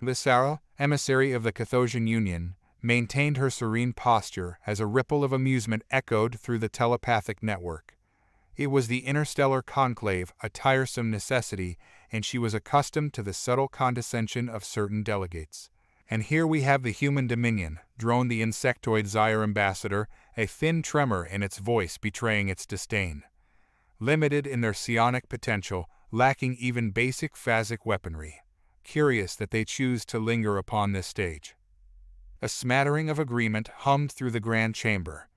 Lyssara, emissary of the Kythosian Union, maintained her serene posture as a ripple of amusement echoed through the telepathic network. It was the Interstellar Conclave, a tiresome necessity, and she was accustomed to the subtle condescension of certain delegates. And here we have the human dominion, droned the insectoid Zaire ambassador, a thin tremor in its voice betraying its disdain. Limited in their psionic potential, lacking even basic phasic weaponry. Curious that they choose to linger upon this stage. A smattering of agreement hummed through the grand chamber.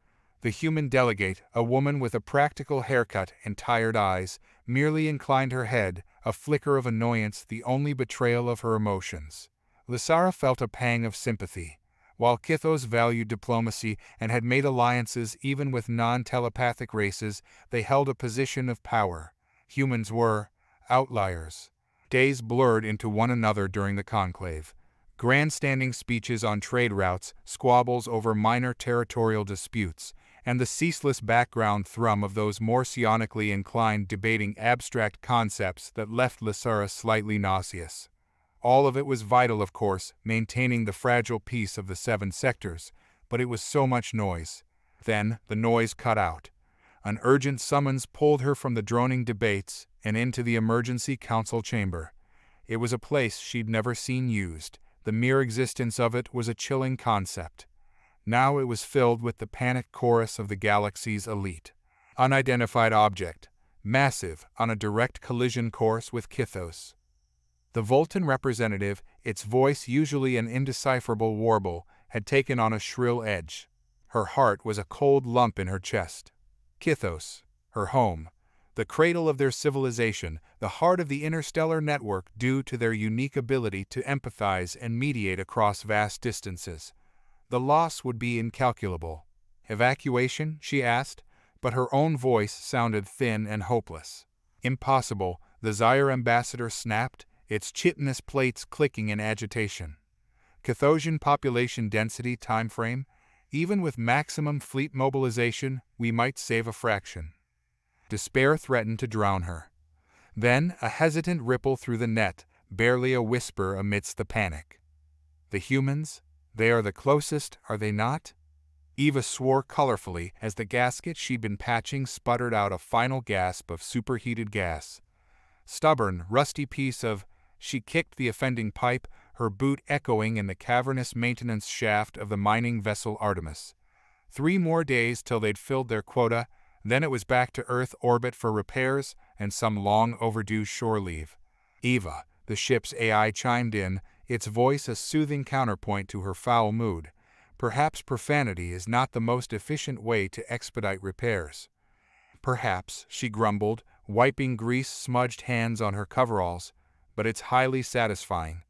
The human delegate, a woman with a practical haircut and tired eyes, merely inclined her head, a flicker of annoyance the only betrayal of her emotions. Lyssara felt a pang of sympathy. While Kythos valued diplomacy and had made alliances even with non-telepathic races, they held a position of power. Humans were outliers. Days blurred into one another during the conclave. Grandstanding speeches on trade routes, squabbles over minor territorial disputes, and the ceaseless background thrum of those more psionically inclined debating abstract concepts that left Lyssara slightly nauseous. All of it was vital, of course, maintaining the fragile peace of the 7 sectors, but it was so much noise. Then the noise cut out. An urgent summons pulled her from the droning debates and into the emergency council chamber. It was a place she'd never seen used. The mere existence of it was a chilling concept. Now it was filled with the panicked chorus of the galaxy's elite. Unidentified object, massive, on a direct collision course with Kythos. The Voltan representative, its voice usually an indecipherable warble, had taken on a shrill edge. Her heart was a cold lump in her chest. Kythos, her home, the cradle of their civilization, the heart of the interstellar network due to their unique ability to empathize and mediate across vast distances. The loss would be incalculable. Evacuation, she asked, but her own voice sounded thin and hopeless. Impossible, the Zaire ambassador snapped, its chitinous plates clicking in agitation. Kythosian population density timeframe, even with maximum fleet mobilization, we might save a fraction. Despair threatened to drown her. Then a hesitant ripple through the net, barely a whisper amidst the panic. The humans? They are the closest, are they not? Eva swore colorfully as the gasket she'd been patching sputtered out a final gasp of superheated gas. Stubborn, rusty piece of... She kicked the offending pipe, her boot echoing in the cavernous maintenance shaft of the mining vessel Artemis. 3 more days till they'd filled their quota, then it was back to Earth orbit for repairs and some long-overdue shore leave. Eva, the ship's AI chimed in, its voice a soothing counterpoint to her foul mood. Perhaps profanity is not the most efficient way to expedite repairs. Perhaps, she grumbled, wiping grease-smudged hands on her coveralls, but it's highly satisfying.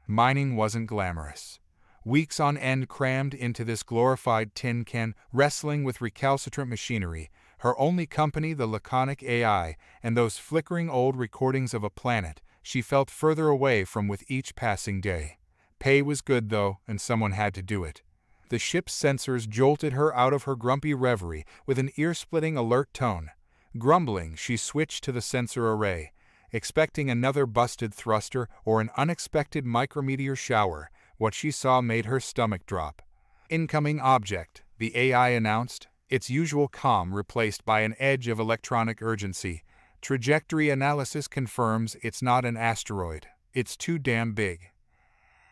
Mining wasn't glamorous. Weeks on end crammed into this glorified tin can, wrestling with recalcitrant machinery, her only company the laconic AI, and those flickering old recordings of a planet she felt further away from with each passing day. Pay was good, though, and someone had to do it. The ship's sensors jolted her out of her grumpy reverie with an ear-splitting alert tone. Grumbling, she switched to the sensor array, expecting another busted thruster or an unexpected micrometeor shower. What she saw made her stomach drop. Incoming object, the AI announced, its usual calm replaced by an edge of electronic urgency. Trajectory analysis confirms it's not an asteroid. It's too damn big.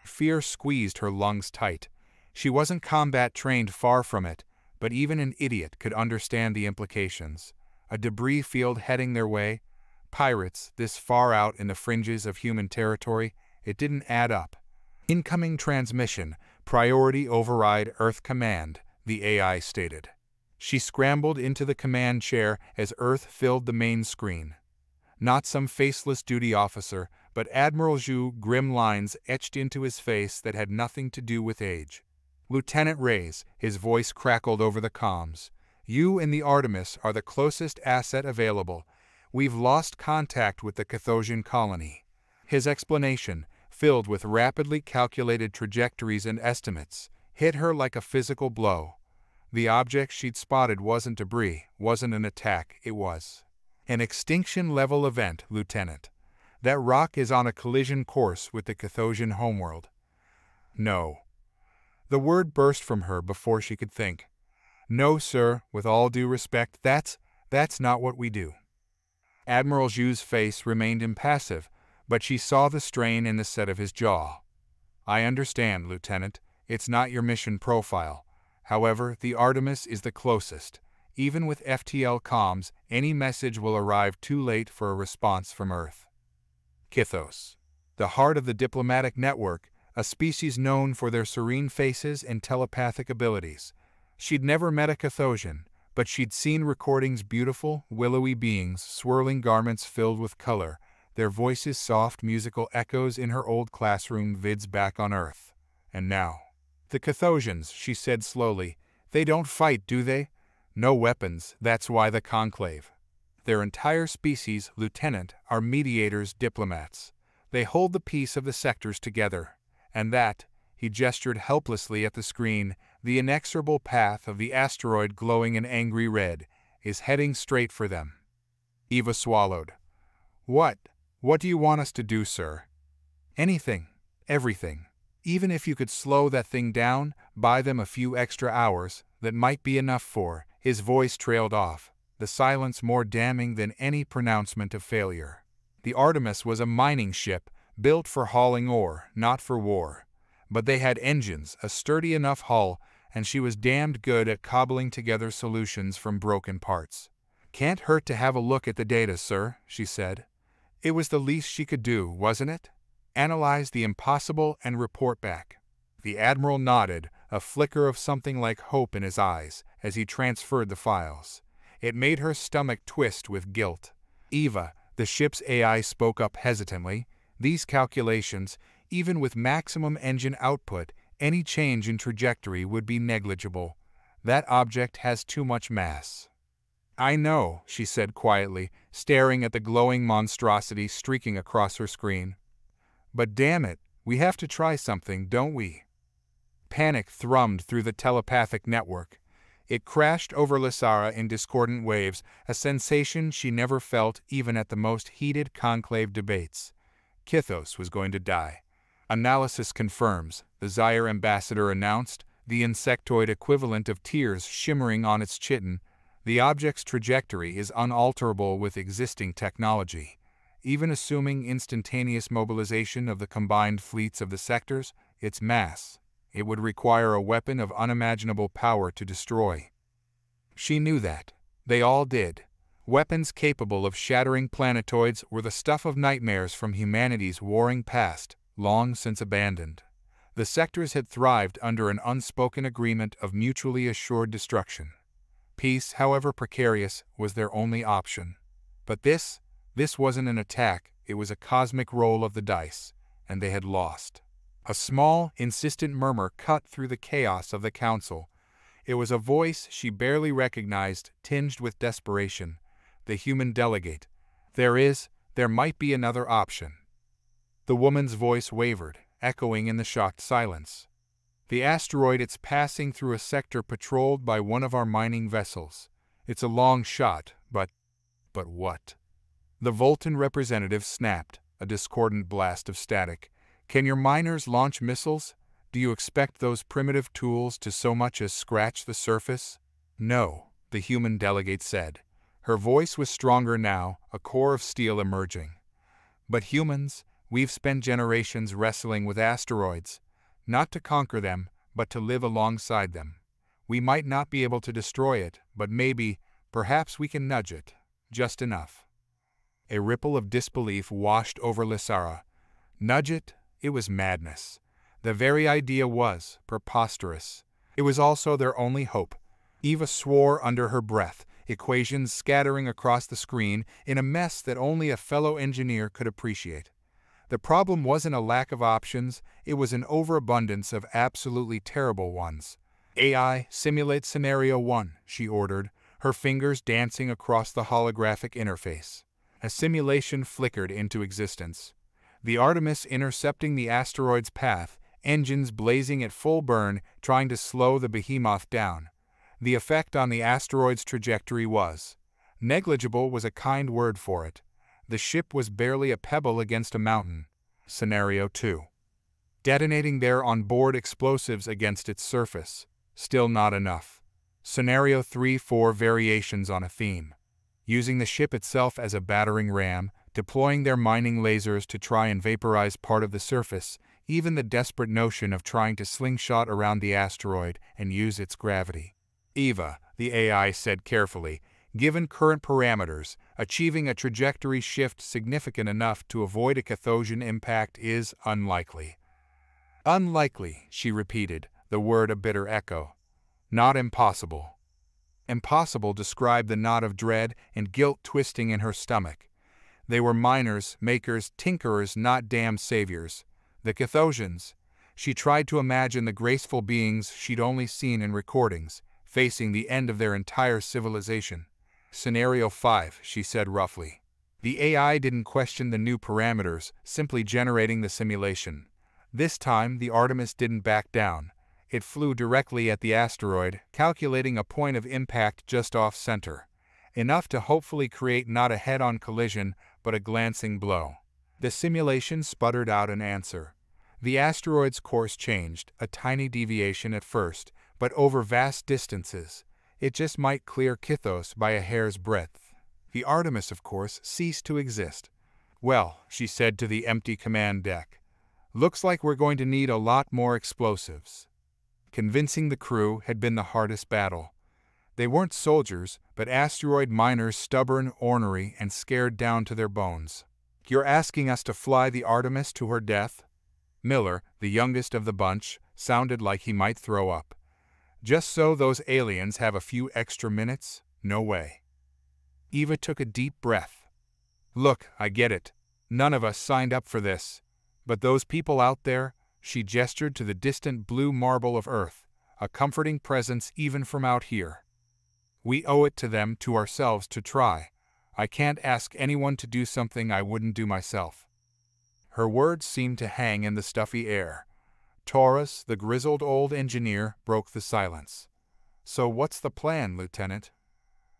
Fear squeezed her lungs tight. She wasn't combat-trained, far from it, but even an idiot could understand the implications. A debris field heading their way? Pirates, this far out in the fringes of human territory? It didn't add up. Incoming transmission, priority override Earth command, the AI stated. She scrambled into the command chair as Earth filled the main screen. Not some faceless duty officer, but Admiral Zhu, grim lines etched into his face that had nothing to do with age. Lieutenant Reyes, his voice crackled over the comms. You and the Artemis are the closest asset available. We've lost contact with the Kythosian colony. His explanation, filled with rapidly calculated trajectories and estimates, hit her like a physical blow. The object she'd spotted wasn't debris, wasn't an attack, it was an extinction-level event, Lieutenant. That rock is on a collision course with the Kythosian homeworld. No. The word burst from her before she could think. No, sir, with all due respect, that's not what we do. Admiral Zhu's face remained impassive, but she saw the strain in the set of his jaw. I understand, Lieutenant. It's not your mission profile. However, the Artemis is the closest. Even with FTL comms, any message will arrive too late for a response from Earth. Kythos, the heart of the diplomatic network, a species known for their serene faces and telepathic abilities. She'd never met a Kythosian, but she'd seen recordings, beautiful, willowy beings, swirling garments filled with color, their voices soft musical echoes in her old classroom vids back on Earth. And now, the Kythosians, she said slowly, they don't fight, do they? No weapons, that's why the Conclave. Their entire species, Lieutenant, are mediators, diplomats. They hold the peace of the sectors together. And that, he gestured helplessly at the screen, the inexorable path of the asteroid glowing an angry red, is heading straight for them. Eva swallowed. What do you want us to do, sir? Anything, everything. Even if you could slow that thing down, buy them a few extra hours, that might be enough for, his voice trailed off, the silence more damning than any pronouncement of failure. The Artemis was a mining ship, built for hauling ore, not for war. But they had engines, a sturdy enough hull, and she was damned good at cobbling together solutions from broken parts. Can't hurt to have a look at the data, sir, she said. It was the least she could do, wasn't it? Analyze the impossible and report back. The Admiral nodded, a flicker of something like hope in his eyes, as he transferred the files. It made her stomach twist with guilt. Eva, the ship's AI, spoke up hesitantly. These calculations, even with maximum engine output, any change in trajectory would be negligible. That object has too much mass. I know, she said quietly, staring at the glowing monstrosity streaking across her screen. But damn it, we have to try something, don't we? Panic thrummed through the telepathic network. It crashed over Lyssara in discordant waves, a sensation she never felt even at the most heated conclave debates. Kythos was going to die. Analysis confirms, the Zaire ambassador announced, the insectoid equivalent of tears shimmering on its chitin. The object's trajectory is unalterable with existing technology. Even assuming instantaneous mobilization of the combined fleets of the sectors, its mass, it would require a weapon of unimaginable power to destroy. She knew that. They all did. Weapons capable of shattering planetoids were the stuff of nightmares from humanity's warring past, long since abandoned. The sectors had thrived under an unspoken agreement of mutually assured destruction. Peace, however precarious, was their only option. But this wasn't an attack, it was a cosmic roll of the dice, and they had lost. A small, insistent murmur cut through the chaos of the council. It was a voice she barely recognized, tinged with desperation. The human delegate. There might be another option. The woman's voice wavered, echoing in the shocked silence. The asteroid, it's passing through a sector patrolled by one of our mining vessels. It's a long shot, but what? The Voltan representative snapped, a discordant blast of static. Can your miners launch missiles? Do you expect those primitive tools to so much as scratch the surface? No, the human delegate said. Her voice was stronger now, a core of steel emerging. But humans, we've spent generations wrestling with asteroids, not to conquer them, but to live alongside them. We might not be able to destroy it, but perhaps we can nudge it, just enough. A ripple of disbelief washed over Lyssara. Nudge it? It was madness. The very idea was preposterous. It was also their only hope. Eva swore under her breath, equations scattering across the screen in a mess that only a fellow engineer could appreciate. The problem wasn't a lack of options, it was an overabundance of absolutely terrible ones. AI, simulate scenario 1, she ordered, her fingers dancing across the holographic interface. A simulation flickered into existence. The Artemis intercepting the asteroid's path, engines blazing at full burn, trying to slow the behemoth down. The effect on the asteroid's trajectory was negligible, was a kind word for it. The ship was barely a pebble against a mountain. Scenario 2. Detonating their onboard explosives against its surface. Still not enough. Scenario 3. 4 variations on a theme. Using the ship itself as a battering ram, deploying their mining lasers to try and vaporize part of the surface, even the desperate notion of trying to slingshot around the asteroid and use its gravity. Eva, the AI said carefully, given current parameters, achieving a trajectory shift significant enough to avoid a Kythosian impact is unlikely. Unlikely, she repeated, the word a bitter echo. Not impossible. Impossible described the knot of dread and guilt twisting in her stomach. They were miners, makers, tinkerers, not damned saviors. The Kythosians. She tried to imagine the graceful beings she'd only seen in recordings, facing the end of their entire civilization. Scenario 5, she said roughly. The AI didn't question the new parameters, simply generating the simulation. This time, the Artemis didn't back down. It flew directly at the asteroid, calculating a point of impact just off-center. Enough to hopefully create not a head-on collision, but a glancing blow. The simulation sputtered out an answer. The asteroid's course changed, a tiny deviation at first, but over vast distances. It just might clear Kythos by a hair's breadth. The Artemis, of course, ceased to exist. Well, she said to the empty command deck, looks like we're going to need a lot more explosives. Convincing the crew had been the hardest battle. They weren't soldiers, but asteroid miners, stubborn, ornery, and scared down to their bones. You're asking us to fly the Artemis to her death? Miller, the youngest of the bunch, sounded like he might throw up. Just so those aliens have a few extra minutes? No way. Eva took a deep breath. Look, I get it. None of us signed up for this. But those people out there, she gestured to the distant blue marble of Earth, a comforting presence even from out here. We owe it to them, to ourselves, to try. I can't ask anyone to do something I wouldn't do myself. Her words seemed to hang in the stuffy air. Taurus, the grizzled old engineer, broke the silence. So what's the plan, Lieutenant?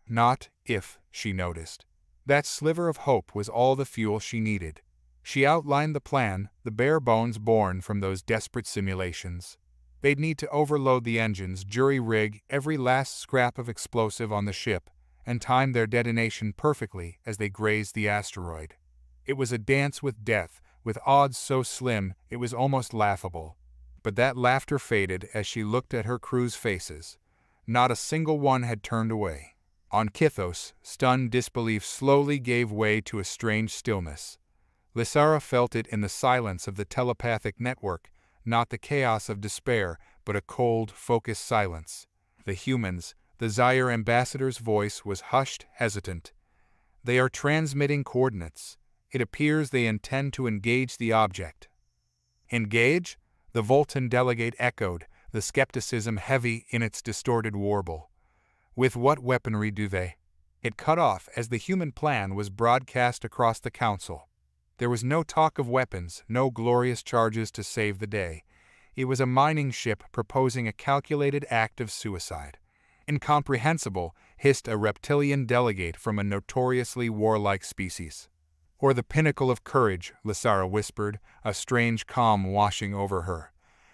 Not if, she noticed. That sliver of hope was all the fuel she needed. She outlined the plan, the bare bones born from those desperate simulations. They'd need to overload the engines, jury-rig every last scrap of explosive on the ship, and time their detonation perfectly as they grazed the asteroid. It was a dance with death, with odds so slim it was almost laughable. But that laughter faded as she looked at her crew's faces. Not a single one had turned away. On Kythos, stunned disbelief slowly gave way to a strange stillness. Lyssara felt it in the silence of the telepathic network, not the chaos of despair, but a cold, focused silence. The humans, the Zaire ambassador's voice was hushed, hesitant. They are transmitting coordinates. It appears they intend to engage the object. Engage? The Voltan delegate echoed, the skepticism heavy in its distorted warble. With what weaponry do they? It cut off as the human plan was broadcast across the council. There was no talk of weapons, no glorious charges to save the day. It was a mining ship proposing a calculated act of suicide. Incomprehensible, hissed a reptilian delegate from a notoriously warlike species. Or the pinnacle of courage, Lyssara whispered, a strange calm washing over her.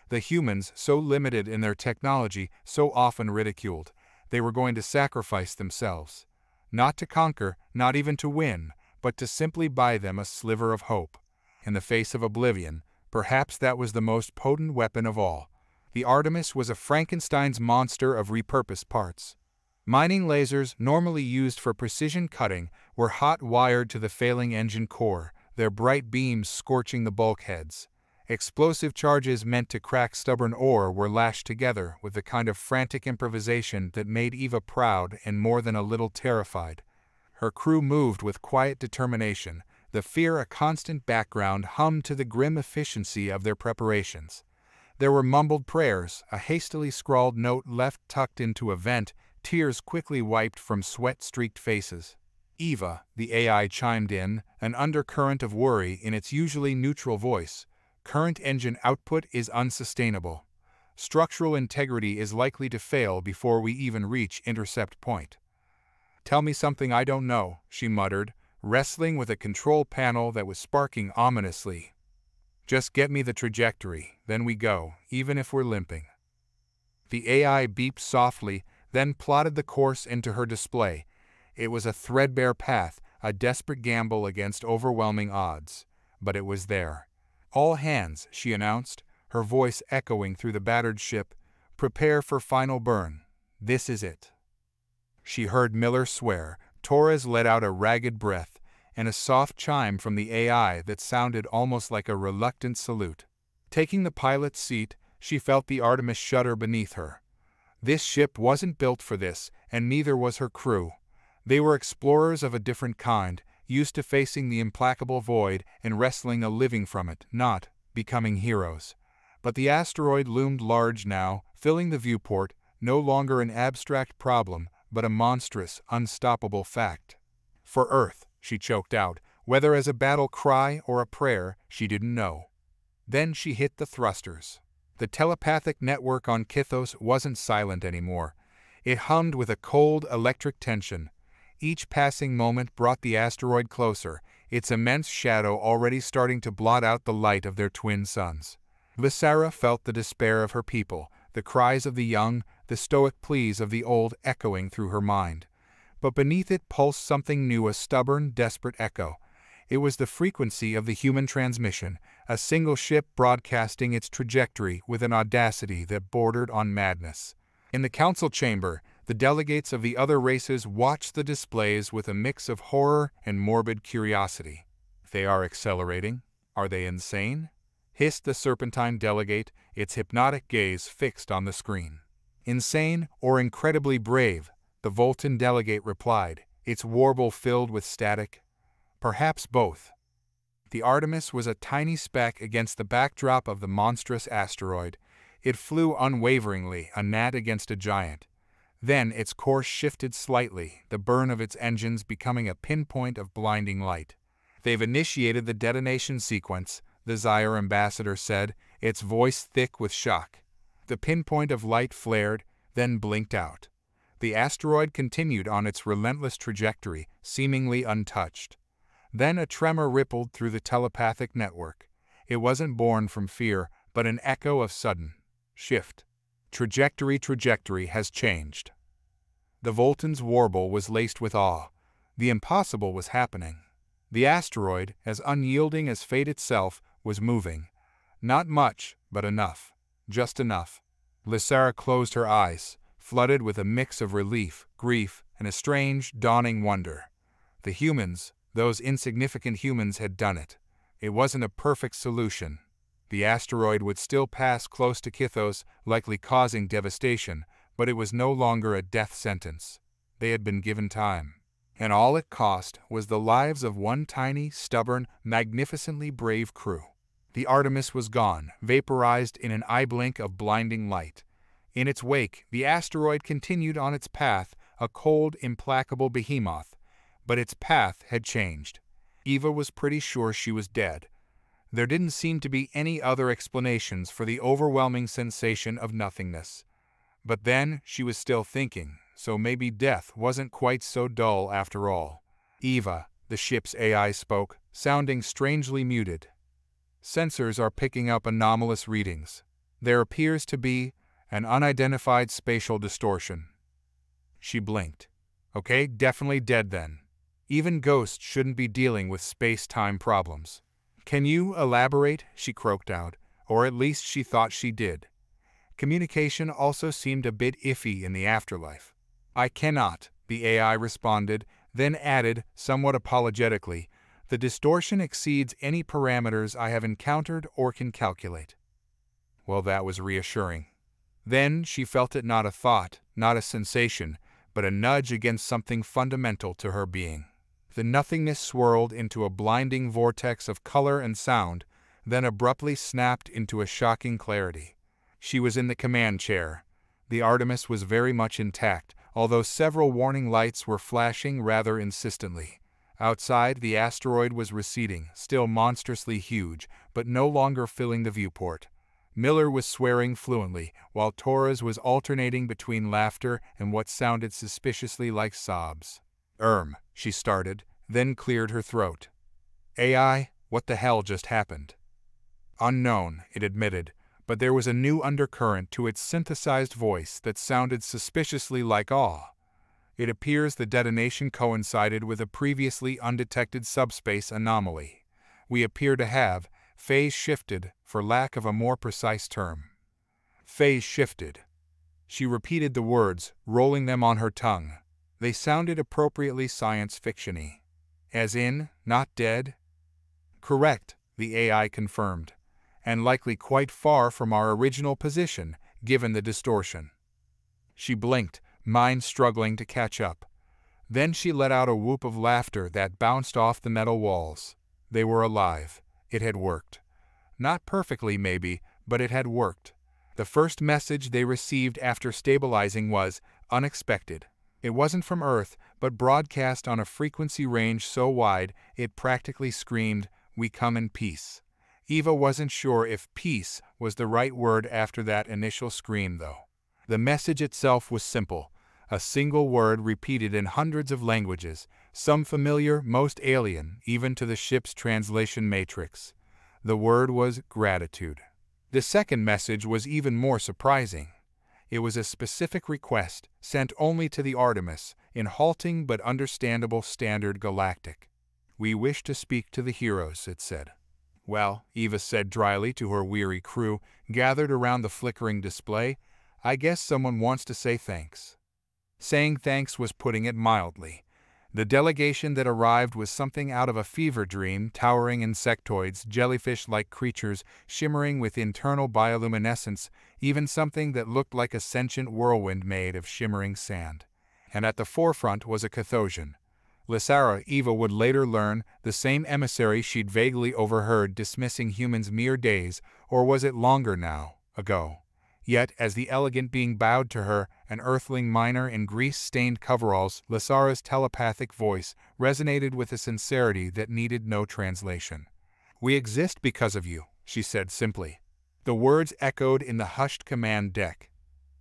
The humans, so limited in their technology, so often ridiculed, they were going to sacrifice themselves. Not to conquer, not even to win, but to simply buy them a sliver of hope. In the face of oblivion, perhaps that was the most potent weapon of all. The Artemis was a Frankenstein's monster of repurposed parts. Mining lasers, normally used for precision cutting, were hot-wired to the failing engine core, their bright beams scorching the bulkheads. Explosive charges meant to crack stubborn ore were lashed together with the kind of frantic improvisation that made Eva proud and more than a little terrified. Her crew moved with quiet determination, the fear a constant background hum to the grim efficiency of their preparations. There were mumbled prayers, a hastily scrawled note left tucked into a vent, tears quickly wiped from sweat-streaked faces. Eva, the AI chimed in, an undercurrent of worry in its usually neutral voice. Current engine output is unsustainable. Structural integrity is likely to fail before we even reach intercept point. Tell me something I don't know, she muttered, wrestling with a control panel that was sparking ominously. "Just get me the trajectory, then we go, even if we're limping." The AI beeped softly, then plotted the course into her display. It was a threadbare path, a desperate gamble against overwhelming odds. But it was there. "All hands," she announced, her voice echoing through the battered ship. "Prepare for final burn. This is it." She heard Miller swear. Torres let out a ragged breath, and a soft chime from the AI that sounded almost like a reluctant salute. Taking the pilot's seat, she felt the Artemis shudder beneath her. This ship wasn't built for this, and neither was her crew. They were explorers of a different kind, used to facing the implacable void and wresting a living from it, not becoming heroes. But the asteroid loomed large now, filling the viewport, no longer an abstract problem, but a monstrous, unstoppable fact. For Earth, she choked out, whether as a battle cry or a prayer, she didn't know. Then she hit the thrusters. The telepathic network on Kythos wasn't silent anymore. It hummed with a cold, electric tension. Each passing moment brought the asteroid closer, its immense shadow already starting to blot out the light of their twin suns. Lyssara felt the despair of her people, the cries of the young, the stoic pleas of the old echoing through her mind. But beneath it pulsed something new, a stubborn, desperate echo. It was the frequency of the human transmission, a single ship broadcasting its trajectory with an audacity that bordered on madness. In the council chamber, the delegates of the other races watched the displays with a mix of horror and morbid curiosity. "They are accelerating? Are they insane?" hissed the serpentine delegate, its hypnotic gaze fixed on the screen. "Insane or incredibly brave," the Voltan delegate replied, its warble filled with static. "Perhaps both." The Artemis was a tiny speck against the backdrop of the monstrous asteroid. It flew unwaveringly, a gnat against a giant. Then its course shifted slightly, the burn of its engines becoming a pinpoint of blinding light. "They've initiated the detonation sequence," the Zaire ambassador said, its voice thick with shock. The pinpoint of light flared, then blinked out. The asteroid continued on its relentless trajectory, seemingly untouched. Then a tremor rippled through the telepathic network. It wasn't born from fear, but an echo of sudden shift. Trajectory has changed." The Voltan's warble was laced with awe. The impossible was happening. The asteroid, as unyielding as fate itself, was moving. Not much, but enough. Just enough. Lyssara closed her eyes, flooded with a mix of relief, grief, and a strange, dawning wonder. The humans, those insignificant humans, had done it. It wasn't a perfect solution. The asteroid would still pass close to Kythos, likely causing devastation, but it was no longer a death sentence. They had been given time. And all it cost was the lives of one tiny, stubborn, magnificently brave crew. The Artemis was gone, vaporized in an eye blink of blinding light. In its wake, the asteroid continued on its path, a cold, implacable behemoth. But its path had changed. Eva was pretty sure she was dead. There didn't seem to be any other explanations for the overwhelming sensation of nothingness. But then she was still thinking, so maybe death wasn't quite so dull after all. "Eva," the ship's AI spoke, sounding strangely muted. "Sensors are picking up anomalous readings. There appears to be an unidentified spatial distortion." She blinked. "Okay, definitely dead then. Even ghosts shouldn't be dealing with space-time problems." "Can you elaborate?" she croaked out, or at least she thought she did. Communication also seemed a bit iffy in the afterlife. "I cannot," the AI responded, then added, somewhat apologetically, "the distortion exceeds any parameters I have encountered or can calculate." Well, that was reassuring. Then she felt it not a thought, not a sensation, but a nudge against something fundamental to her being. The nothingness swirled into a blinding vortex of color and sound, then abruptly snapped into a shocking clarity. She was in the command chair. The Artemis was very much intact, although several warning lights were flashing rather insistently. Outside, the asteroid was receding, still monstrously huge, but no longer filling the viewport. Miller was swearing fluently, while Torres was alternating between laughter and what sounded suspiciously like sobs. She started, then cleared her throat. AI, what the hell just happened? Unknown, it admitted, but there was a new undercurrent to its synthesized voice that sounded suspiciously like awe. It appears the detonation coincided with a previously undetected subspace anomaly. We appear to have phase shifted, for lack of a more precise term. Phase shifted. She repeated the words, rolling them on her tongue. They sounded appropriately science fiction-y. As in, not dead? Correct, the AI confirmed, and likely quite far from our original position, given the distortion. She blinked, mind struggling to catch up. Then she let out a whoop of laughter that bounced off the metal walls. They were alive. It had worked. Not perfectly, maybe, but it had worked. The first message they received after stabilizing was unexpected. It wasn't from Earth, but broadcast on a frequency range so wide it practically screamed, "We come in peace." Eva wasn't sure if peace was the right word after that initial scream, though. The message itself was simple, a single word repeated in hundreds of languages, some familiar, most alien, even to the ship's translation matrix. The word was gratitude. The second message was even more surprising. It was a specific request, sent only to the Artemis, in halting but understandable standard galactic. "We wish to speak to the heroes," it said. "Well," Eva said dryly to her weary crew, gathered around the flickering display, "I guess someone wants to say thanks." Saying thanks was putting it mildly. The delegation that arrived was something out of a fever dream, towering insectoids, jellyfish-like creatures shimmering with internal bioluminescence, even something that looked like a sentient whirlwind made of shimmering sand. And at the forefront was a Kythosian. Lyssara, Eva would later learn, the same emissary she'd vaguely overheard dismissing humans mere days, or was it longer now, ago. Yet, as the elegant being bowed to her, an earthling miner in grease-stained coveralls, Lyssara's telepathic voice resonated with a sincerity that needed no translation. "We exist because of you," she said simply. The words echoed in the hushed command deck.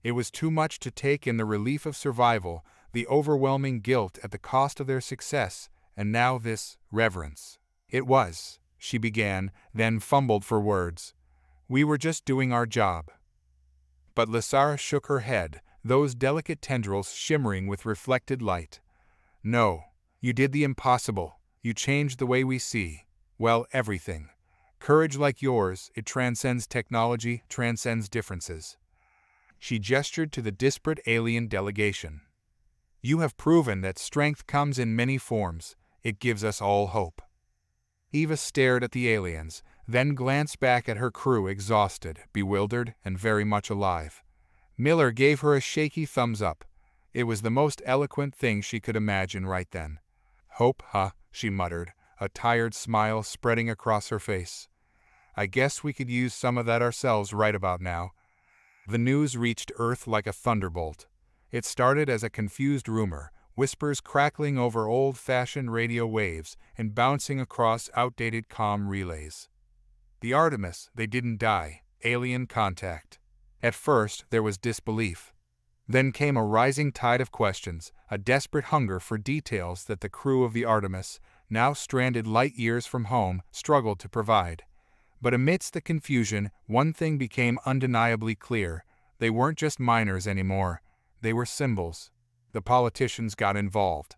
It was too much to take in the relief of survival, the overwhelming guilt at the cost of their success, and now this reverence. "It was," she began, then fumbled for words. "We were just doing our job." But Lyssara shook her head, those delicate tendrils shimmering with reflected light. "No, you did the impossible. You changed the way we see. Well, everything. Courage like yours, it transcends technology, transcends differences." She gestured to the disparate alien delegation. "You have proven that strength comes in many forms. It gives us all hope." Eva stared at the aliens, then glanced back at her crew, exhausted, bewildered, and very much alive. Miller gave her a shaky thumbs up. It was the most eloquent thing she could imagine right then. "Hope, huh?" she muttered, a tired smile spreading across her face. "I guess we could use some of that ourselves right about now." The news reached Earth like a thunderbolt. It started as a confused rumor, whispers crackling over old-fashioned radio waves and bouncing across outdated comm relays. The Artemis, they didn't die. Alien contact. At first, there was disbelief. Then came a rising tide of questions, a desperate hunger for details that the crew of the Artemis, now stranded light years from home, struggled to provide. But amidst the confusion, one thing became undeniably clear. They weren't just miners anymore. They were symbols. The politicians got involved.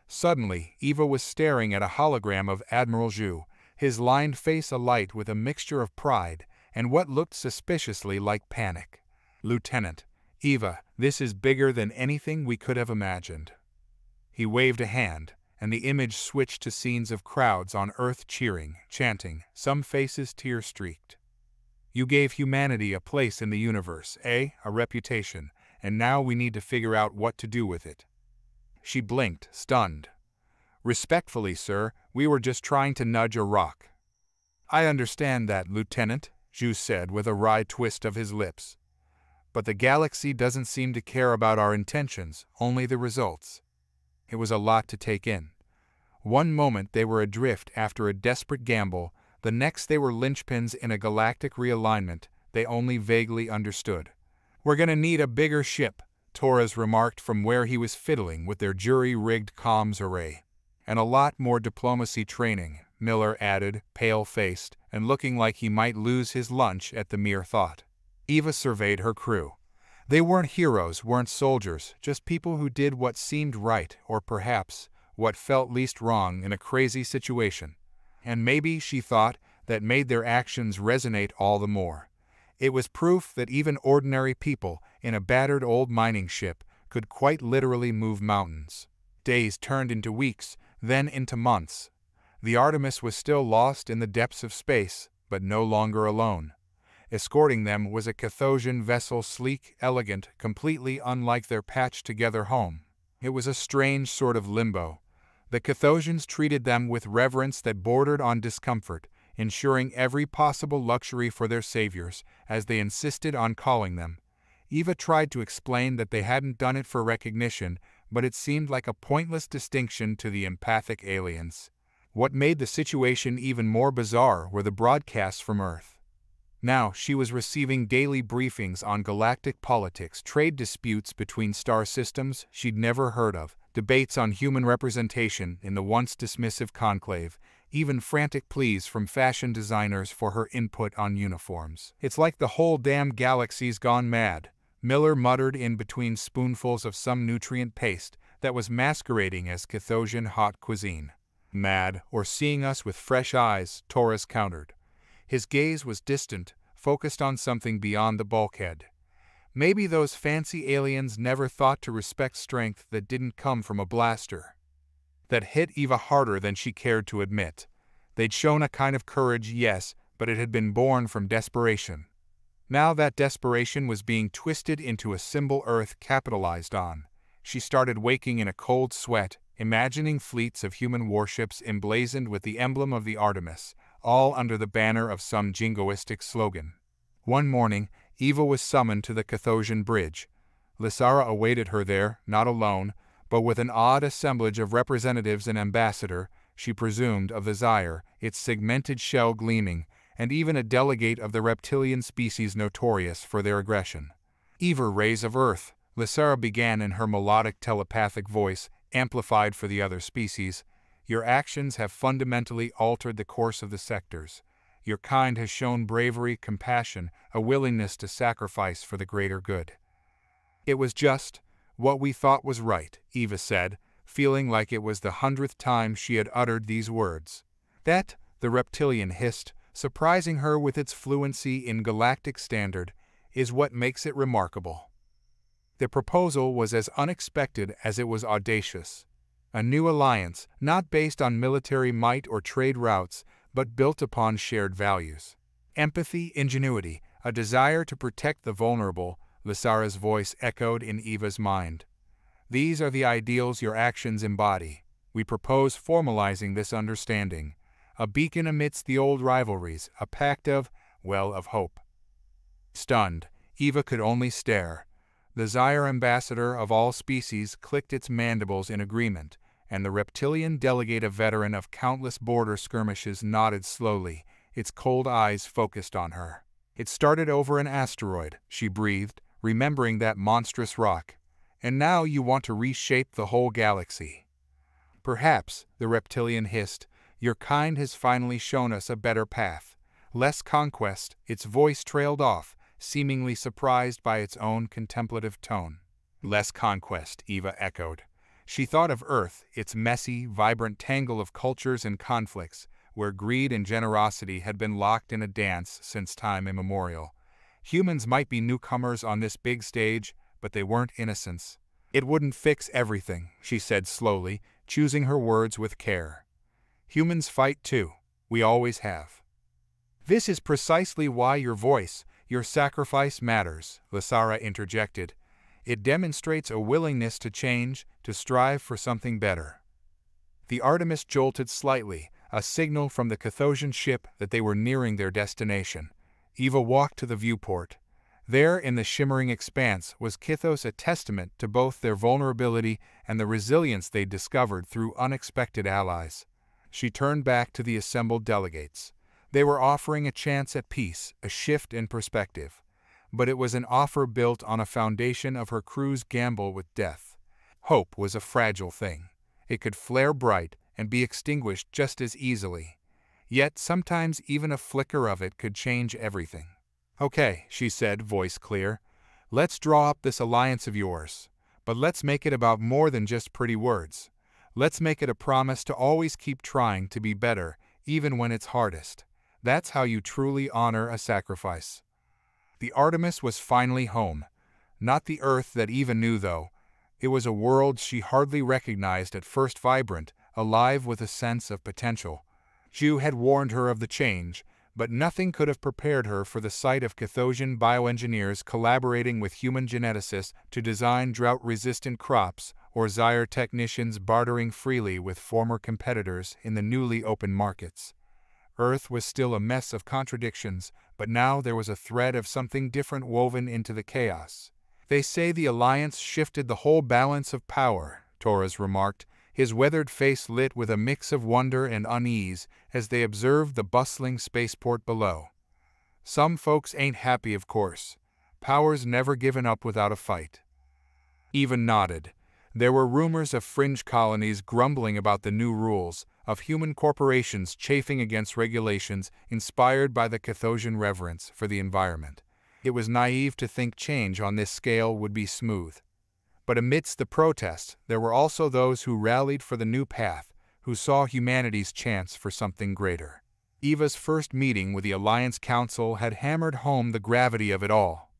Suddenly, Eva was staring at a hologram of Admiral Zhu, his lined face alight with a mixture of pride and what looked suspiciously like panic. "Lieutenant, Eva, this is bigger than anything we could have imagined." He waved a hand, and the image switched to scenes of crowds on Earth cheering, chanting, some faces tear-streaked. "You gave humanity a place in the universe, a reputation, and now we need to figure out what to do with it." She blinked, stunned. "Respectfully, sir, we were just trying to nudge a rock." "I understand that, Lieutenant," Zhu said with a wry twist of his lips. "But the galaxy doesn't seem to care about our intentions, only the results." It was a lot to take in. One moment they were adrift after a desperate gamble, the next they were linchpins in a galactic realignment they only vaguely understood. "We're gonna need a bigger ship," Torres remarked from where he was fiddling with their jury-rigged comms array. and a lot more diplomacy training, Miller added, pale-faced, and looking like he might lose his lunch at the mere thought. Eva surveyed her crew. They weren't heroes, weren't soldiers, just people who did what seemed right, or perhaps what felt least wrong in a crazy situation. And maybe, she thought, that made their actions resonate all the more. It was proof that even ordinary people in a battered old mining ship could quite literally move mountains. Days turned into weeks, then into months. The Artemis was still lost in the depths of space, but no longer alone. Escorting them was a Kythosian vessel, sleek, elegant, completely unlike their patched-together home. It was a strange sort of limbo. The Kythosians treated them with reverence that bordered on discomfort, ensuring every possible luxury for their saviors, as they insisted on calling them. Eva tried to explain that they hadn't done it for recognition, but it seemed like a pointless distinction to the empathic aliens. What made the situation even more bizarre were the broadcasts from Earth. Now she was receiving daily briefings on galactic politics, trade disputes between star systems she'd never heard of, debates on human representation in the once dismissive conclave, even frantic pleas from fashion designers for her input on uniforms. "It's like the whole damn galaxy's gone mad," Miller muttered in between spoonfuls of some nutrient paste that was masquerading as Kythosian hot cuisine. "Mad, or seeing us with fresh eyes," Torres countered. His gaze was distant, focused on something beyond the bulkhead. Maybe those fancy aliens never thought to respect strength that didn't come from a blaster. That hit Eva harder than she cared to admit. They'd shown a kind of courage, yes, but it had been born from desperation. Now that desperation was being twisted into a symbol Earth capitalized on. She started waking in a cold sweat, imagining fleets of human warships emblazoned with the emblem of the Artemis, all under the banner of some jingoistic slogan. One morning, Eva was summoned to the Kythosian bridge. Lyssara awaited her there, not alone, but with an odd assemblage of representatives and ambassador, she presumed, of the Zyre, its segmented shell gleaming, and even a delegate of the reptilian species notorious for their aggression. "Eva, rays of Earth," Lyssara began in her melodic telepathic voice, amplified for the other species, "your actions have fundamentally altered the course of the sectors. Your kind has shown bravery, compassion, a willingness to sacrifice for the greater good." "It was just what we thought was right," Eva said, feeling like it was the 100th time she had uttered these words. "That," the reptilian hissed, surprising her with its fluency in galactic standard, "is what makes it remarkable." The proposal was as unexpected as it was audacious. A new alliance, not based on military might or trade routes, but built upon shared values. Empathy, ingenuity, a desire to protect the vulnerable, Lyssara's voice echoed in Eva's mind. "These are the ideals your actions embody. We propose formalizing this understanding. A beacon amidst the old rivalries, a pact of, well, of hope." Stunned, Eva could only stare. The Zyre ambassador of all species clicked its mandibles in agreement, and the reptilian delegate, a veteran of countless border skirmishes, nodded slowly, its cold eyes focused on her. "It started over an asteroid," she breathed, remembering that monstrous rock. "And now you want to reshape the whole galaxy." "Perhaps," the reptilian hissed, "your kind has finally shown us a better path. Less conquest." Its voice trailed off, seemingly surprised by its own contemplative tone. "Less conquest," Eva echoed. She thought of Earth, its messy, vibrant tangle of cultures and conflicts, where greed and generosity had been locked in a dance since time immemorial. Humans might be newcomers on this big stage, but they weren't innocents. "It wouldn't fix everything," she said slowly, choosing her words with care. "Humans fight too. We always have." "This is precisely why your voice, your sacrifice matters," Lyssara interjected. "It demonstrates a willingness to change, to strive for something better." The Artemis jolted slightly, a signal from the Kythosian ship that they were nearing their destination. Eva walked to the viewport. There, in the shimmering expanse, was Kythos, a testament to both their vulnerability and the resilience they'd discovered through unexpected allies. She turned back to the assembled delegates. They were offering a chance at peace, a shift in perspective. But it was an offer built on a foundation of her crew's gamble with death. Hope was a fragile thing. It could flare bright, and be extinguished just as easily. Yet sometimes even a flicker of it could change everything. "Okay," she said, voice clear. "Let's draw up this alliance of yours. But let's make it about more than just pretty words. Let's make it a promise to always keep trying to be better, even when it's hardest. That's how you truly honor a sacrifice." The Artemis was finally home. Not the Earth that Eva knew, though. It was a world she hardly recognized at first, vibrant, alive with a sense of potential. Ju had warned her of the change, but nothing could have prepared her for the sight of Kythosian bioengineers collaborating with human geneticists to design drought-resistant crops, or Zaire technicians bartering freely with former competitors in the newly opened markets. Earth was still a mess of contradictions, but now there was a thread of something different woven into the chaos. "They say the alliance shifted the whole balance of power," Torres remarked, his weathered face lit with a mix of wonder and unease as they observed the bustling spaceport below. "Some folks ain't happy, of course. Power's never given up without a fight." Eva nodded. There were rumors of fringe colonies grumbling about the new rules, of human corporations chafing against regulations inspired by the Kythosian reverence for the environment. It was naive to think change on this scale would be smooth. But amidst the protests, there were also those who rallied for the new path, who saw humanity's chance for something greater. Eva's first meeting with the Alliance Council had hammered home the gravity of it all.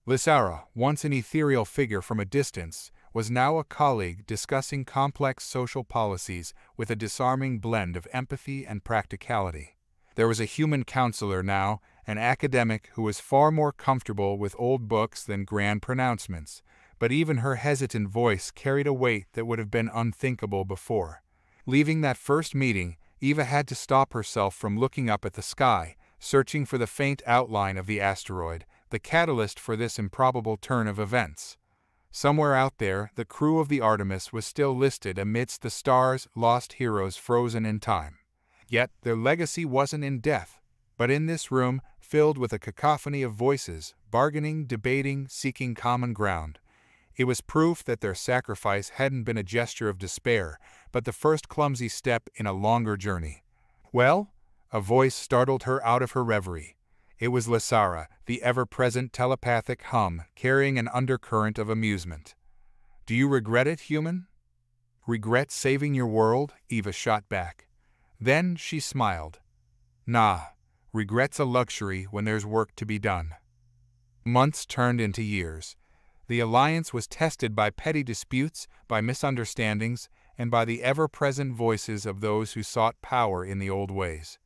Lyssara, once an ethereal figure from a distance, was now a colleague discussing complex social policies with a disarming blend of empathy and practicality. There was a human counselor now, an academic who was far more comfortable with old books than grand pronouncements, but even her hesitant voice carried a weight that would have been unthinkable before. Leaving that first meeting, Eva had to stop herself from looking up at the sky, searching for the faint outline of the asteroid, the catalyst for this improbable turn of events. Somewhere out there, the crew of the Artemis was still listed amidst the stars, lost heroes frozen in time. Yet their legacy wasn't in death, but in this room filled with a cacophony of voices, bargaining, debating, seeking common ground. It was proof that their sacrifice hadn't been a gesture of despair, but the first clumsy step in a longer journey. "Well?" A voice startled her out of her reverie. It was Lyssara, the ever-present telepathic hum carrying an undercurrent of amusement. "Do you regret it, human?" "Regret saving your world?" Eva shot back. Then she smiled. "Nah, regret's a luxury when there's work to be done." Months turned into years. The alliance was tested by petty disputes, by misunderstandings, and by the ever-present voices of those who sought power in the old ways.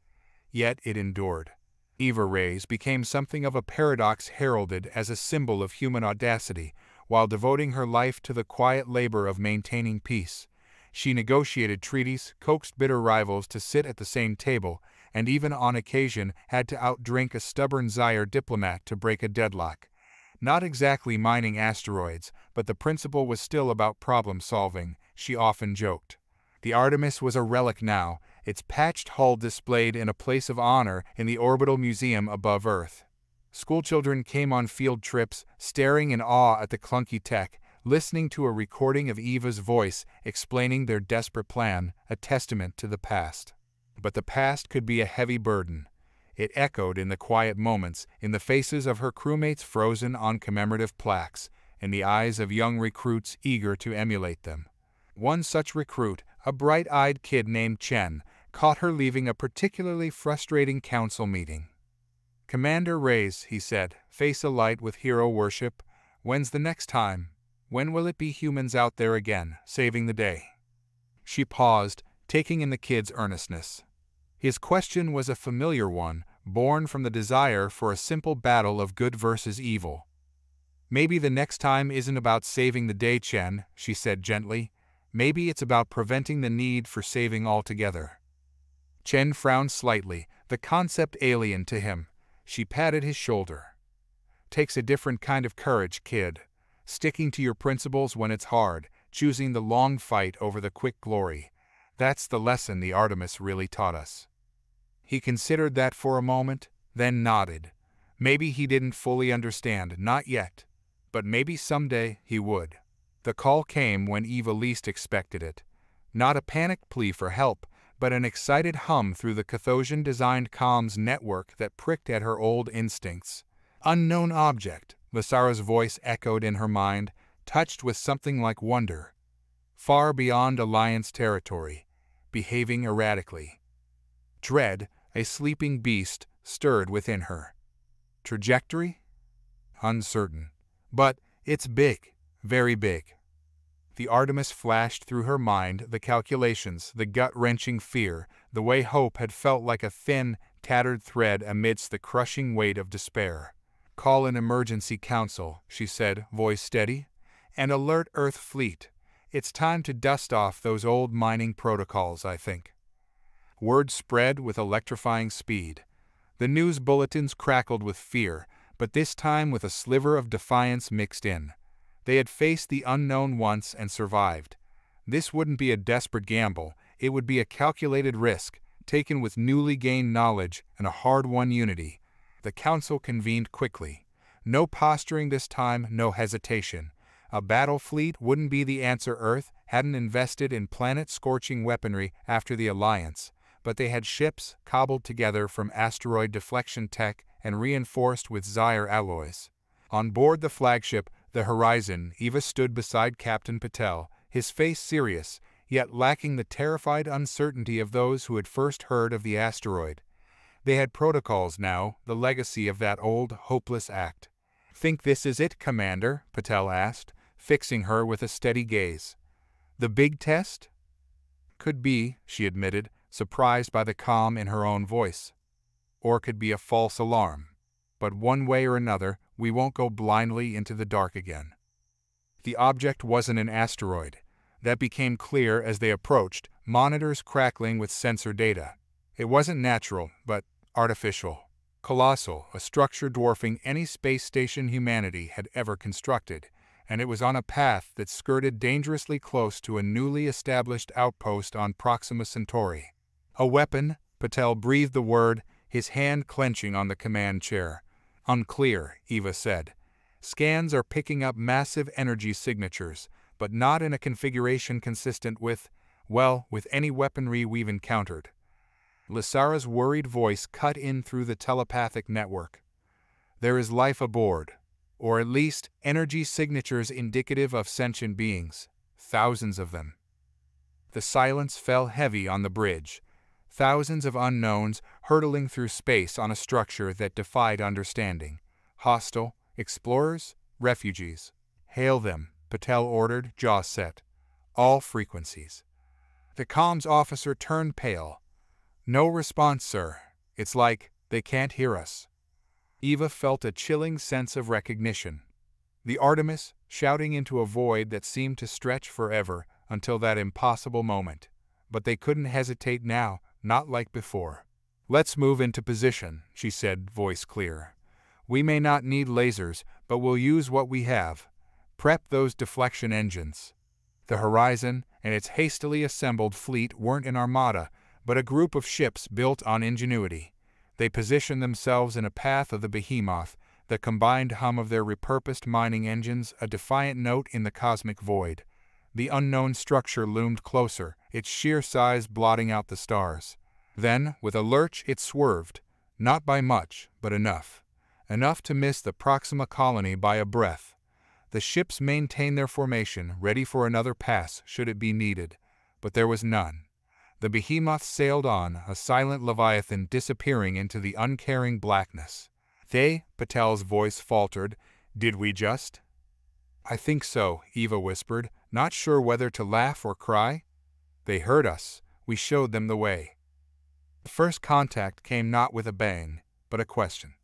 Yet it endured. Eva Reyes became something of a paradox, heralded as a symbol of human audacity, while devoting her life to the quiet labor of maintaining peace. She negotiated treaties, coaxed bitter rivals to sit at the same table, and even on occasion had to outdrink a stubborn Zaire diplomat to break a deadlock. Not exactly mining asteroids, but the principle was still about problem-solving, she often joked. The Artemis was a relic now, its patched hull displayed in a place of honor in the orbital museum above Earth. Schoolchildren came on field trips, staring in awe at the clunky tech, listening to a recording of Eva's voice explaining their desperate plan, a testament to the past. But the past could be a heavy burden. It echoed in the quiet moments, in the faces of her crewmates frozen on commemorative plaques, in the eyes of young recruits eager to emulate them. One such recruit, a bright-eyed kid named Chen, caught her leaving a particularly frustrating council meeting. "Commander Reyes," he said, face alight with hero worship, "when's the next time? When will it be humans out there again, saving the day?" She paused, taking in the kid's earnestness. His question was a familiar one, born from the desire for a simple battle of good versus evil. "Maybe the next time isn't about saving the day, Chen," she said gently. "Maybe it's about preventing the need for saving altogether." Chen frowned slightly, the concept alien to him. She patted his shoulder. "Takes a different kind of courage, kid. Sticking to your principles when it's hard, choosing the long fight over the quick glory. That's the lesson the Artemis really taught us." He considered that for a moment, then nodded. Maybe he didn't fully understand, not yet. But maybe someday he would. The call came when Eva least expected it. Not a panicked plea for help, but an excited hum through the Kythosian-designed comms network that pricked at her old instincts. Unknown object, Lyssara's voice echoed in her mind, touched with something like wonder. Far beyond Alliance territory, behaving erratically. Dread, a sleeping beast, stirred within her. Trajectory? Uncertain. But it's big, very big. The Artemis flashed through her mind, the calculations, the gut-wrenching fear, the way hope had felt like a thin, tattered thread amidst the crushing weight of despair. "Call an emergency council," she said, voice steady, "and alert Earth fleet. It's time to dust off those old mining protocols, I think." Word spread with electrifying speed. The news bulletins crackled with fear, but this time with a sliver of defiance mixed in. They had faced the unknown once and survived. This wouldn't be a desperate gamble, it would be a calculated risk, taken with newly gained knowledge and a hard-won unity. The council convened quickly. No posturing this time, no hesitation. A battle fleet wouldn't be the answer. Earth hadn't invested in planet-scorching weaponry after the Alliance, but they had ships cobbled together from asteroid deflection tech and reinforced with Zyre alloys. On board the flagship, the Horizon, Eva stood beside Captain Patel, his face serious, yet lacking the terrified uncertainty of those who had first heard of the asteroid. They had protocols now, the legacy of that old, hopeless act. "Think this is it, Commander?" Patel asked, fixing her with a steady gaze. "The big test?" "Could be," she admitted, surprised by the calm in her own voice. "Or could be a false alarm. But one way or another, we won't go blindly into the dark again." The object wasn't an asteroid. That became clear as they approached, monitors crackling with sensor data. It wasn't natural, but artificial. Colossal, a structure dwarfing any space station humanity had ever constructed, and it was on a path that skirted dangerously close to a newly established outpost on Proxima Centauri. "A weapon?" Patel breathed the word, his hand clenching on the command chair. "Unclear," Eva said. "Scans are picking up massive energy signatures, but not in a configuration consistent with, well, with any weaponry we've encountered." Lyssara's worried voice cut in through the telepathic network. "There is life aboard, or at least energy signatures indicative of sentient beings. Thousands of them." The silence fell heavy on the bridge. Thousands of unknowns hurtling through space on a structure that defied understanding. Hostile, explorers, refugees. "Hail them," Patel ordered, jaw set. "All frequencies." The comms officer turned pale. "No response, sir. It's like they can't hear us." Eva felt a chilling sense of recognition. The Artemis, shouting into a void that seemed to stretch forever until that impossible moment. But they couldn't hesitate now, not like before. "Let's move into position," she said, voice clear. "We may not need lasers, but we'll use what we have. Prep those deflection engines." The Horizon and its hastily assembled fleet weren't an armada, but a group of ships built on ingenuity. They positioned themselves in a path of the behemoth, the combined hum of their repurposed mining engines a defiant note in the cosmic void. The unknown structure loomed closer, its sheer size blotting out the stars. Then, with a lurch, it swerved, not by much, but enough. Enough to miss the Proxima colony by a breath. The ships maintained their formation, ready for another pass should it be needed, but there was none. The behemoth sailed on, a silent leviathan disappearing into the uncaring blackness. Patel's voice faltered, "Did we just?" "I think so," Eva whispered, not sure whether to laugh or cry. "They heard us. We showed them the way." The first contact came not with a bang, but a question.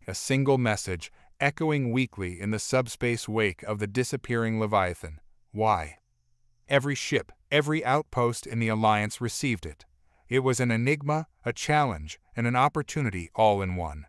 A single message, echoing weakly in the subspace wake of the disappearing Leviathan. Why? Every ship, every outpost in the Alliance received it. It was an enigma, a challenge, and an opportunity all in one.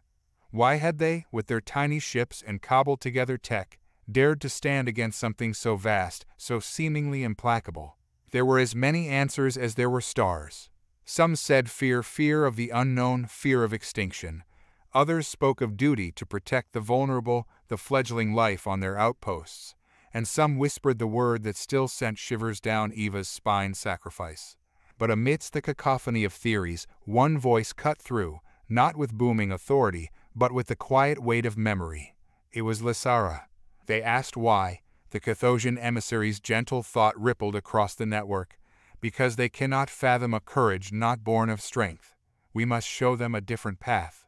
Why had they, with their tiny ships and cobbled-together tech, dared to stand against something so vast, so seemingly implacable? There were as many answers as there were stars. Some said fear of the unknown, fear of extinction. Others spoke of duty to protect the vulnerable, the fledgling life on their outposts. and some whispered the word that still sent shivers down Eva's spine: sacrifice. But amidst the cacophony of theories, one voice cut through, not with booming authority, but with the quiet weight of memory. It was Lyssara. They asked why. The Kythosian emissary's gentle thought rippled across the network. Because they cannot fathom a courage not born of strength. We must show them a different path.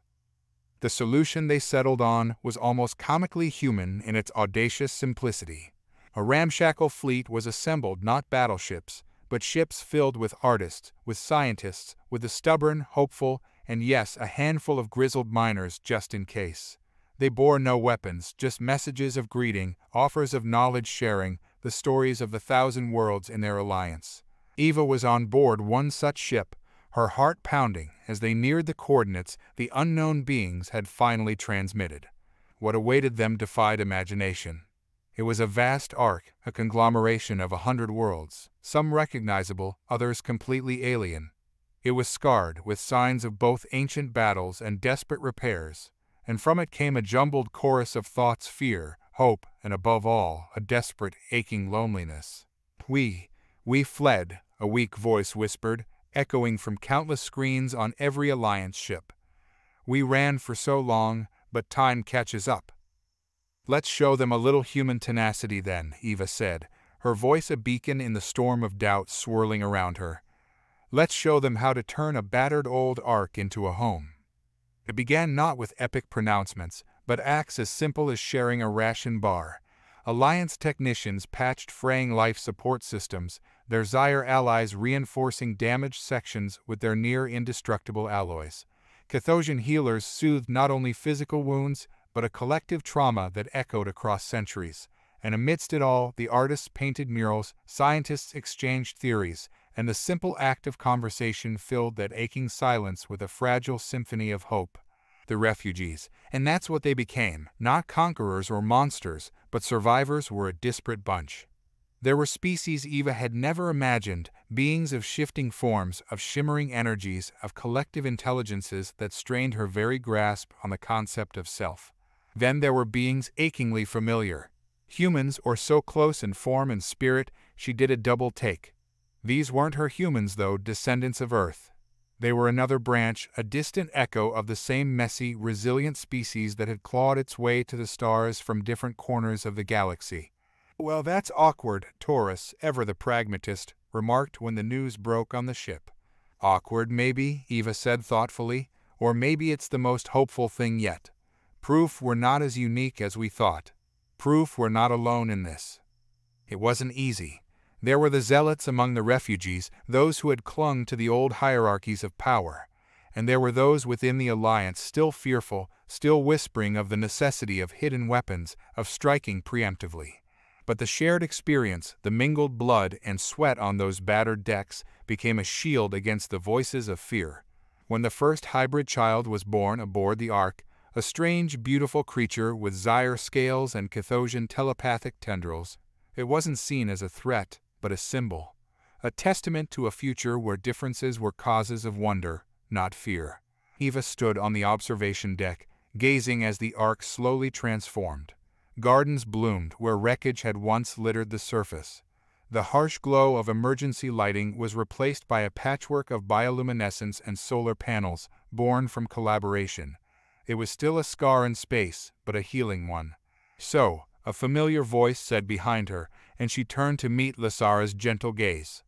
The solution they settled on was almost comically human in its audacious simplicity. A ramshackle fleet was assembled, not battleships, but ships filled with artists, with scientists, with the stubborn, hopeful, and yes, a handful of grizzled miners just in case. They bore no weapons, just messages of greeting, offers of knowledge sharing, the stories of the 1,000 worlds in their alliance. Eva was on board one such ship, her heart pounding as they neared the coordinates the unknown beings had finally transmitted. What awaited them defied imagination. It was a vast arc, a conglomeration of 100 worlds, some recognizable, others completely alien. It was scarred with signs of both ancient battles and desperate repairs, and from it came a jumbled chorus of thoughts: fear, hope, and above all, a desperate, aching loneliness. We fled, a weak voice whispered, echoing from countless screens on every alliance ship. We ran for so long, but time catches up. Let's show them a little human tenacity then, Eva said, her voice a beacon in the storm of doubt swirling around her. Let's show them how to turn a battered old ark into a home. It began not with epic pronouncements, but acts as simple as sharing a ration bar. Alliance technicians patched fraying life support systems, their Zaire allies reinforcing damaged sections with their near-indestructible alloys. Kythosian healers soothed not only physical wounds, but a collective trauma that echoed across centuries. And amidst it all, the artists painted murals, scientists exchanged theories, and the simple act of conversation filled that aching silence with a fragile symphony of hope. The refugees, and that's what they became, not conquerors or monsters, but survivors, were a disparate bunch. There were species Eva had never imagined, beings of shifting forms, of shimmering energies, of collective intelligences that strained her very grasp on the concept of self. Then there were beings achingly familiar. Humans, or so close in form and spirit, she did a double take. These weren't her humans, though, descendants of Earth. They were another branch, a distant echo of the same messy, resilient species that had clawed its way to the stars from different corners of the galaxy. Well, that's awkward, Taurus, ever the pragmatist, remarked when the news broke on the ship. Awkward, maybe, Eva said thoughtfully, or maybe it's the most hopeful thing yet. Proof we're not as unique as we thought. Proof we're not alone in this. It wasn't easy. There were the zealots among the refugees, those who had clung to the old hierarchies of power. And there were those within the alliance still fearful, still whispering of the necessity of hidden weapons, of striking preemptively. But the shared experience, the mingled blood and sweat on those battered decks, became a shield against the voices of fear. When the first hybrid child was born aboard the Ark, a strange, beautiful creature with Zaire scales and Kythosian telepathic tendrils, it wasn't seen as a threat, but a symbol, a testament to a future where differences were causes of wonder, not fear. Eva stood on the observation deck, gazing as the Ark slowly transformed. Gardens bloomed where wreckage had once littered the surface. The harsh glow of emergency lighting was replaced by a patchwork of bioluminescence and solar panels, born from collaboration. It was still a scar in space, but a healing one. So, a familiar voice said behind her, and she turned to meet Lyssara's gentle gaze.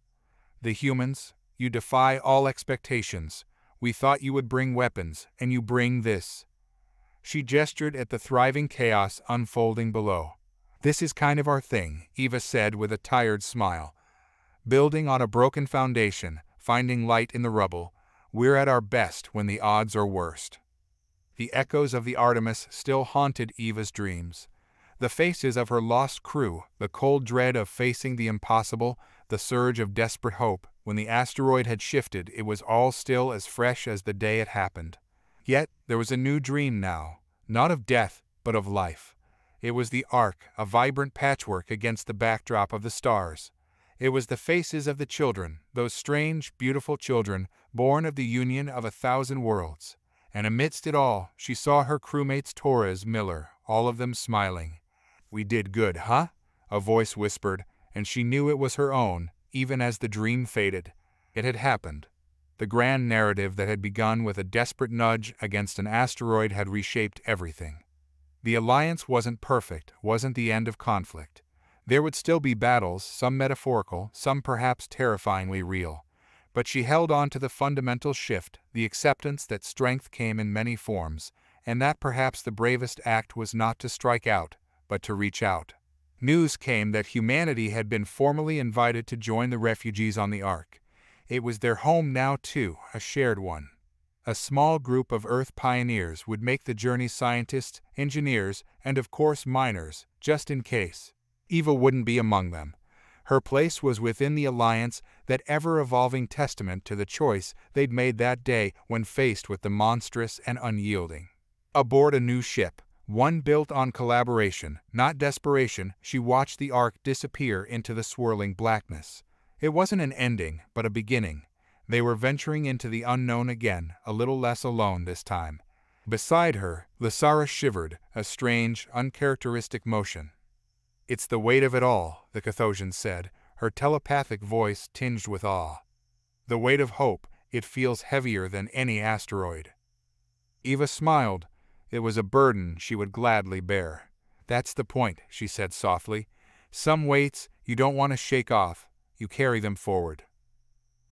The humans, you defy all expectations. We thought you would bring weapons, and you bring this. She gestured at the thriving chaos unfolding below. This is kind of our thing, Eva said with a tired smile. Building on a broken foundation, finding light in the rubble, we're at our best when the odds are worst. The echoes of the Artemis still haunted Eva's dreams. The faces of her lost crew, the cold dread of facing the impossible, the surge of desperate hope. When the asteroid had shifted, it was all still as fresh as the day it happened. Yet there was a new dream now, not of death, but of life. It was the Ark, a vibrant patchwork against the backdrop of the stars. It was the faces of the children, those strange, beautiful children, born of the union of 1,000 worlds. And amidst it all, she saw her crewmates Torres, Miller, all of them smiling. We did good, huh? a voice whispered, and she knew it was her own, even as the dream faded. It had happened. The grand narrative that had begun with a desperate nudge against an asteroid had reshaped everything. The alliance wasn't perfect, wasn't the end of conflict. There would still be battles, some metaphorical, some perhaps terrifyingly real. But she held on to the fundamental shift, the acceptance that strength came in many forms, and that perhaps the bravest act was not to strike out, but to reach out. News came that humanity had been formally invited to join the refugees on the Ark. It was their home now too, a shared one. A small group of Earth pioneers would make the journey, scientists, engineers, and of course miners, just in case. Eva wouldn't be among them. Her place was within the Alliance, that ever-evolving testament to the choice they'd made that day when faced with the monstrous and unyielding. Aboard a new ship, one built on collaboration, not desperation, she watched the Ark disappear into the swirling blackness. It wasn't an ending, but a beginning. They were venturing into the unknown again, a little less alone this time. Beside her, Lyssara shivered, a strange, uncharacteristic motion. "It's the weight of it all," the Kythosian said, her telepathic voice tinged with awe. "The weight of hope, it feels heavier than any asteroid." Eva smiled. It was a burden she would gladly bear. "That's the point," she said softly. "Some weights you don't want to shake off, you carry them forward."